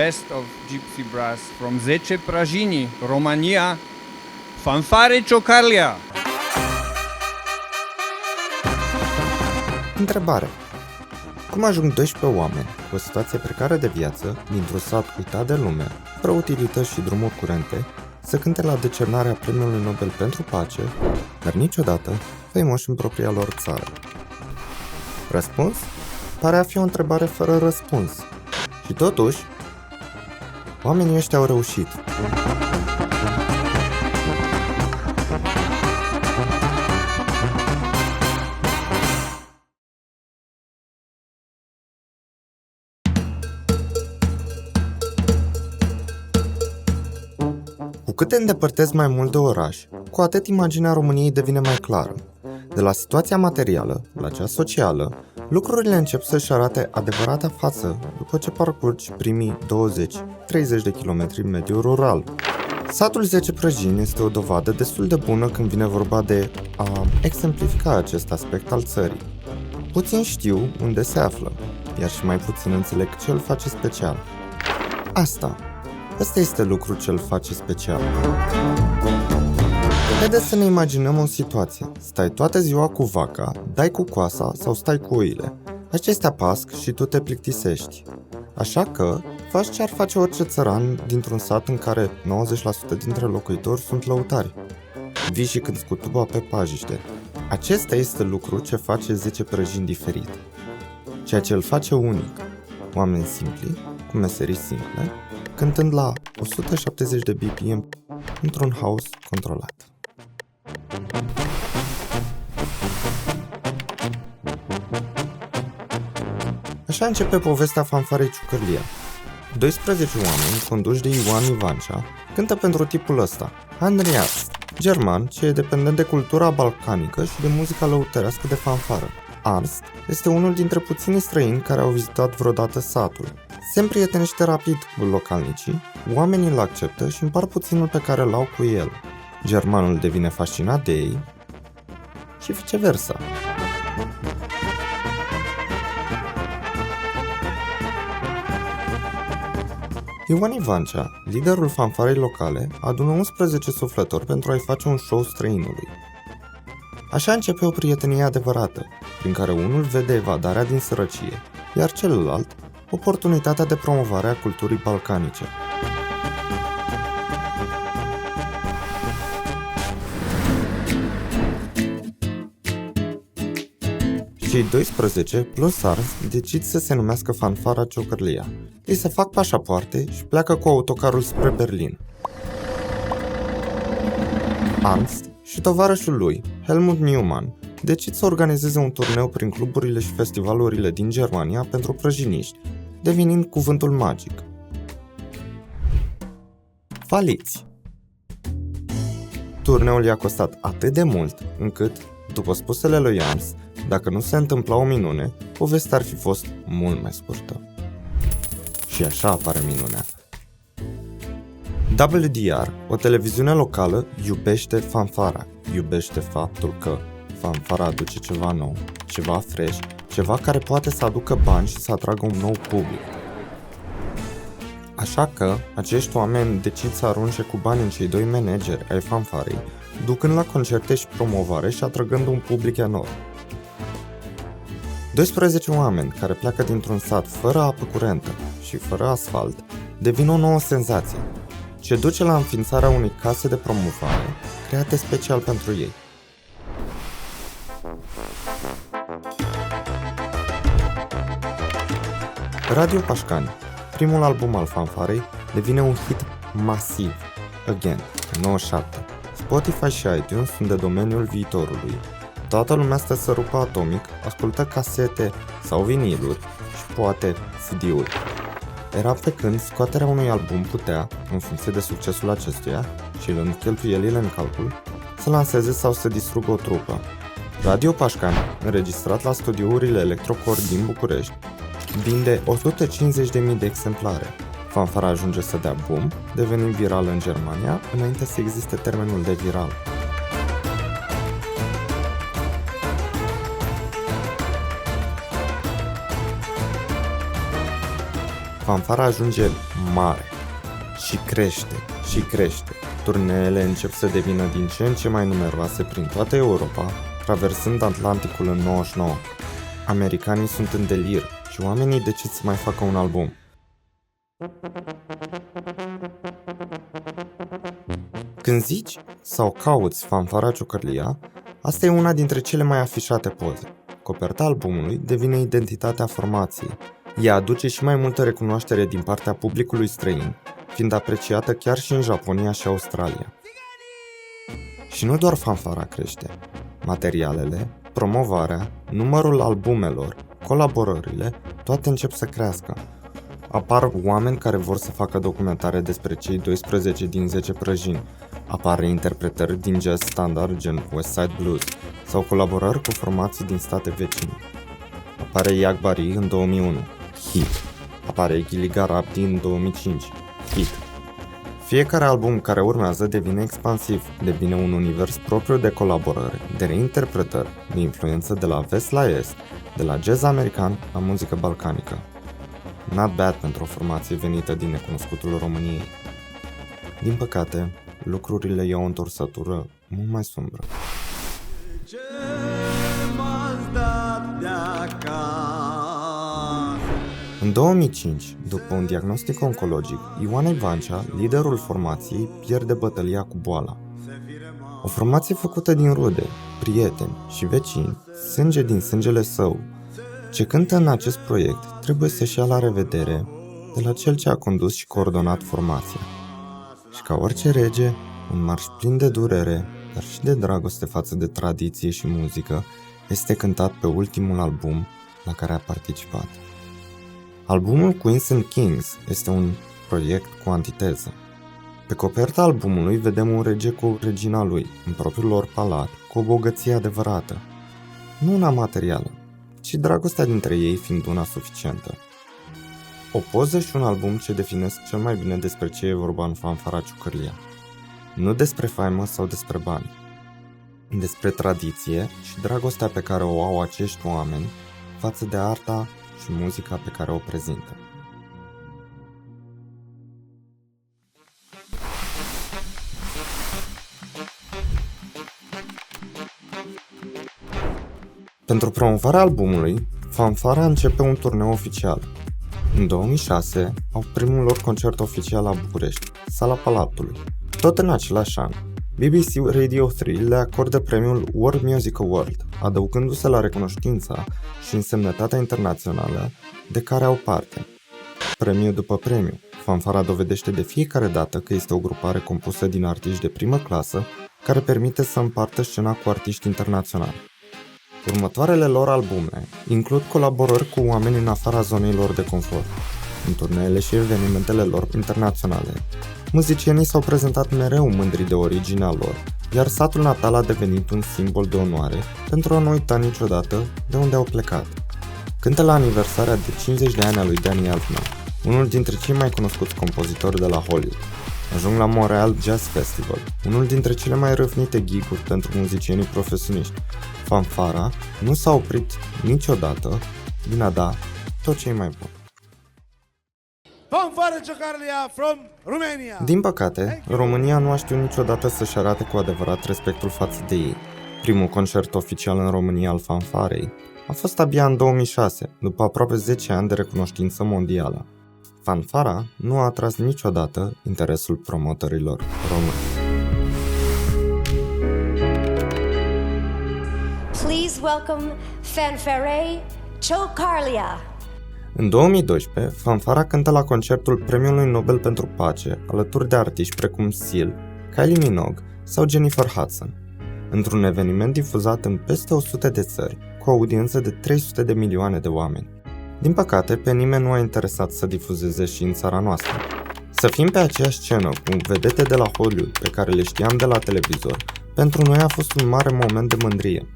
best of Gypsy Brass from 10 Prajini, Romania, Fanfare Ciocarlia. Întrebare. Cum ajung 12 oameni cu o situație precară de viață, dintr-un sat uitat de lume, fără utilități și drumuri curente, să cânte la decernarea Premiului Nobel pentru Pace, dar niciodată faimoși în propria lor țară? Răspuns? Pare a fi o întrebare fără răspuns. Și totuși, oamenii ăștia au reușit. Cu cât te îndepărtezi mai mult de oraș, cu atât imaginea României devine mai clară. De la situația materială la cea socială, lucrurile încep să-și arate adevărata față după ce parcurgi primii 20-30 de kilometri în mediul rural. Satul 10 Prăjini este o dovadă destul de bună când vine vorba de a exemplifica acest aspect al țării. Puțin știu unde se află, iar și mai puțin înțeleg ce îl face special. Ăsta este lucrul ce îl face special. Haideți să ne imaginăm o situație. Stai toată ziua cu vaca, dai cu coasa sau stai cu oile. Acestea pasc și tu te plictisești. Așa că faci ce ar face orice țăran dintr-un sat în care 90% dintre locuitori sunt lăutari. Vii și cânti cu tuba pe pajiște. Acesta este lucru ce face 10 Prăjini diferit. Ceea ce îl face unic. Oameni simpli, cu meserii simple, cântând la 170 de BPM într-un house controlat. Așa începe povestea Fanfarei Ciocarlia. 12 oameni, conduși de Ioan Ivancea, cântă pentru tipul ăsta, Andreas, german, ce e dependent de cultura balcanică și de muzica lăutărească de fanfară. Arnst este unul dintre puținii străini care au vizitat vreodată satul. Se împrietenește rapid cu localnicii, oamenii îl acceptă și împar puținul pe care l-au cu el. Germanul devine fascinat de ei și viceversa. Ioan Ivancea, liderul fanfarei locale, adună 11 suflători pentru a-i face un show străinului. Așa începe o prietenie adevărată, prin care unul vede evadarea din sărăcie, iar celălalt oportunitatea de promovare a culturii balcanice. Cei 12 plus Arnst decid să se numească Fanfara Ciocarlia. Ei se fac pașapoarte și pleacă cu autocarul spre Berlin. Arnst și tovarășul lui, Helmut Newman, decid să organizeze un turneu prin cluburile și festivalurile din Germania pentru prăjiniști, devenind cuvântul magic: faliți! Turneul i-a costat atât de mult încât, după spusele lui Arnst, dacă nu se întâmpla o minune, povestea ar fi fost mult mai scurtă. Și așa apare minunea. WDR, o televiziune locală, iubește fanfara, iubește faptul că fanfara aduce ceva nou, ceva fresh, ceva care poate să aducă bani și să atragă un nou public. Așa că, acești oameni decid să arunce cu bani în cei doi manageri ai fanfarei, ducând la concerte și promovare și atrăgând un public enorm. 12 oameni care pleacă dintr-un sat fără apă curentă și fără asfalt devin o nouă senzație, ce duce la înființarea unei case de promovare create special pentru ei. Radio Pașcani, primul album al fanfarei, devine un hit masiv. Again, în 97. Spotify și iTunes sunt de domeniul viitorului. Toată lumea stă să rupă atomic, ascultă casete sau viniluri și poate CD-uri. Era pe când scoaterea unui album putea, în funcție de succesul acestuia și luând cheltuielile în calcul, să lanseze sau să distrugă o trupă. Radio Pașcani, înregistrat la studiourile Electrocore din București, vinde 150.000 de exemplare. Fanfara ajunge să dea boom, devenind virală în Germania, înainte să existe termenul de viral. Fanfara ajunge mare. Și crește, și crește. Turneele încep să devină din ce în ce mai numeroase prin toată Europa, traversând Atlanticul în 99. Americanii sunt în delir și oamenii decid să mai facă un album. Când zici sau cauți Fanfara Ciocărlia, asta e una dintre cele mai afișate poze. Coperta albumului devine identitatea formației. Ea aduce și mai multă recunoaștere din partea publicului străin, fiind apreciată chiar și în Japonia și Australia. Și nu doar fanfara crește. Materialele, promovarea, numărul albumelor, colaborările, toate încep să crească. Apar oameni care vor să facă documentare despre cei 12 din 10 prăjini. Apar interpretări din jazz standard gen West Side Blues sau colaborări cu formații din state vecine. Apare Yak Bari în 2001, hit. Apare Gilligan Abdi în 2005, hit. Fiecare album care urmează devine expansiv, devine un univers propriu de colaborări, de reinterpretări, de influență de la vest la est, de la jazz american la muzică balcanică. Not bad pentru o formație venită din necunoscutul României. Din păcate, lucrurile iau o întorsătură mult mai sumbră. În 2005, după un diagnostic oncologic, Ioan Ivancea, liderul formației, pierde bătălia cu boala. O formație făcută din rude, prieteni și vecini, sânge din sângele său. Ce cântă în acest proiect trebuie să-și ia la revedere de la cel ce a condus și coordonat formația. Și ca orice rege, un marș plin de durere, dar și de dragoste față de tradiție și muzică, este cântat pe ultimul album la care a participat. Albumul Queens and Kings este un proiect cu antiteză. Pe coperta albumului vedem un rege cu regina lui, în propriul lor palat, cu o bogăție adevărată. Nu una materială, ci dragostea dintre ei fiind una suficientă. O poză și un album ce definesc cel mai bine despre ce e vorba în Fanfara Ciocărlia. Nu despre faimă sau despre bani. Despre tradiție și dragostea pe care o au acești oameni față de arta și muzica pe care o prezintă. Pentru promovarea albumului, Fanfara începe un turneu oficial. În 2006 au primul lor concert oficial la București, Sala Palatului. Tot în același an, BBC Radio 3 le acordă premiul World Music Award, adăugându-se la recunoștința și însemnătatea internațională de care au parte. Premiu după premiu, Fanfara dovedește de fiecare dată că este o grupare compusă din artiști de primă clasă care permite să împartă scena cu artiști internaționali. Următoarele lor albume includ colaborări cu oameni în afara zonei lor de confort. În turneele și evenimentele lor internaționale, muzicienii s-au prezentat mereu mândri de originea lor, iar satul natal a devenit un simbol de onoare pentru a nu uita niciodată de unde au plecat. Cântă la aniversarea de 50 de ani a lui Danny Elfman, unul dintre cei mai cunoscuți compozitori de la Hollywood. Ajung la Montreal Jazz Festival, unul dintre cele mai râvnite gig-uri pentru muzicienii profesioniști. Fanfara nu s-a oprit niciodată din a da tot ce e mai bun. Fanfara Ciocărlia from Romania. Din păcate, România nu a știut niciodată să-și arate cu adevărat respectul față de ei. Primul concert oficial în România al Fanfarei a fost abia în 2006, după aproape 10 ani de recunoștință mondială. Fanfara nu a atras niciodată interesul promotorilor români. Please welcome Fanfare Ciocărlia. În 2012, Fanfara cântă la concertul Premiului Nobel pentru Pace, alături de artiști precum Seal, Kylie Minogue sau Jennifer Hudson, într-un eveniment difuzat în peste 100 de țări, cu o audiență de 300 de milioane de oameni. Din păcate, pe nimeni nu a interesat să difuzeze și în țara noastră. Să fim pe aceeași scenă cu vedete de la Hollywood pe care le știam de la televizor, pentru noi a fost un mare moment de mândrie.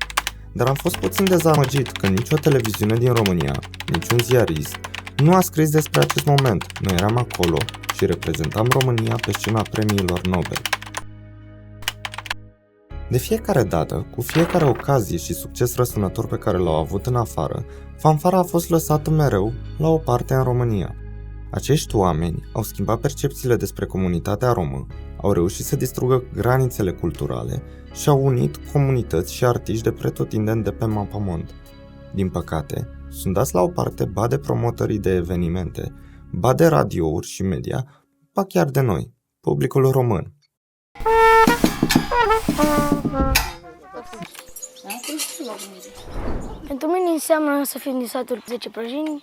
Dar am fost puțin dezamăgit că nicio televiziune din România, niciun ziarist, nu a scris despre acest moment. Noi eram acolo și reprezentam România pe scena premiilor Nobel. De fiecare dată, cu fiecare ocazie și succes răsunător pe care l-au avut în afară, Fanfara a fost lăsată mereu la o parte în România. Acești oameni au schimbat percepțiile despre comunitatea romă, au reușit să distrugă granițele culturale și au unit comunități și artiști de pretutindeni de pe mapamond. Din păcate, sunt dați la o parte ba de promotorii de evenimente, ba de radiouri și media, ba chiar de noi, publicul român. Pentru mine înseamnă să fiu din satul 10 Prăjini,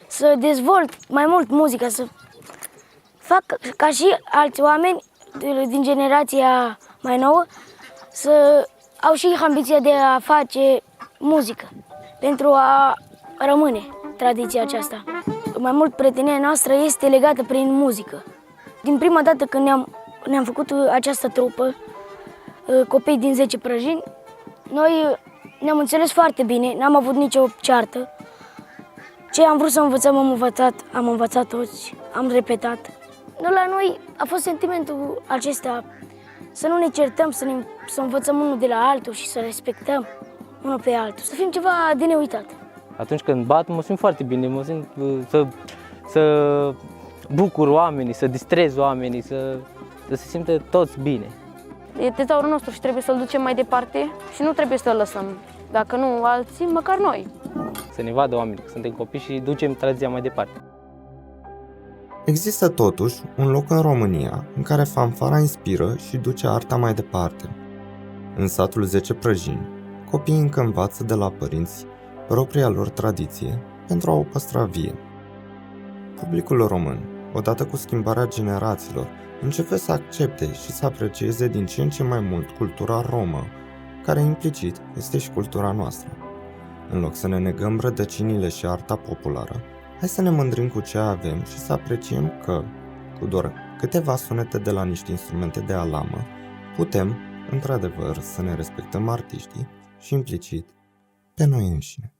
să dezvolt mai mult muzica, să fac ca și alți oameni din generația mai nouă să au și ambiția de a face muzică pentru a rămâne tradiția aceasta. Mai mult prietenia noastră este legată prin muzică. Din prima dată când ne-am făcut această trupă, copii din 10 Prăjini, noi ne-am înțeles foarte bine, n-am avut nicio ceartă. Ce am vrut să învățăm, am învățat toți, am repetat. La noi a fost sentimentul acesta, să nu ne certăm, să învățăm unul de la altul și să respectăm unul pe altul, să fim ceva de neuitat. Atunci când bat, mă simt foarte bine, mă simt să bucur oamenii, să distrez oamenii, să se simtă toți bine. E tezaurul nostru și trebuie să-l ducem mai departe și nu trebuie să-l lăsăm. Dacă nu alții, măcar noi. Să ne vadă oamenii că suntem copii și ducem tradiția mai departe. Există totuși un loc în România în care fanfara inspiră și duce arta mai departe. În satul 10 Prăjini, copiii încă învață de la părinți propria lor tradiție pentru a o păstra vie. Publicul român, odată cu schimbarea generațiilor, începe să accepte și să aprecieze din ce în ce mai mult cultura romă, care implicit este și cultura noastră. În loc să ne negăm rădăcinile și arta populară, hai să ne mândrim cu ce avem și să apreciem că, cu doar câteva sunete de la niște instrumente de alamă, putem, într-adevăr, să ne respectăm artiștii și implicit pe noi înșine.